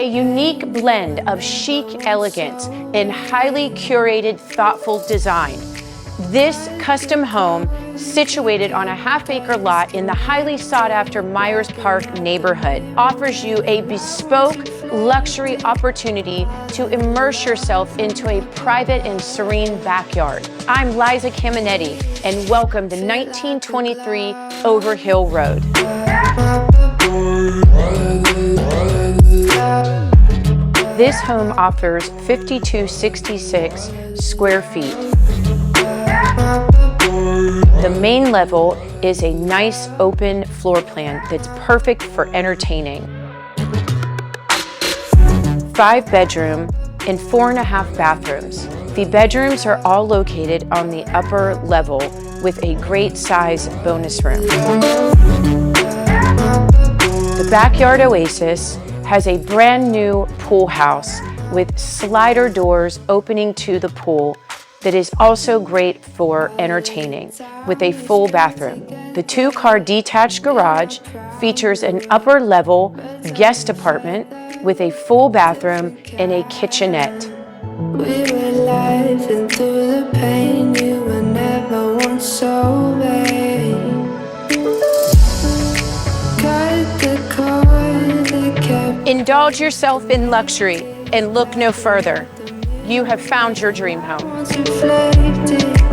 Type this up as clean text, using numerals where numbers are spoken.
a unique blend of chic elegance and highly curated, thoughtful design. This custom home, situated on a half-acre lot in the highly sought-after Myers Park neighborhood, offers you a bespoke, luxury opportunity to immerse yourself into a private and serene backyard. I'm Liza Caminetti, and welcome to 1923 Overhill Road. This home offers 5,266 square feet. The main level is a nice open floor plan that's perfect for entertaining. 5-bedroom and 4.5 bathrooms. The bedrooms are all located on the upper level with a great size bonus room. The backyard oasis has a brand new pool house with slider doors opening to the pool that is also great for entertaining with a full bathroom. The 2-car detached garage features an upper level guest apartment with a full bathroom and a kitchenette. We were laughing through the pain, you were never once so vain. Cut the cord that kept. Indulge yourself in luxury and look no further. You have found your dream home. Reflected.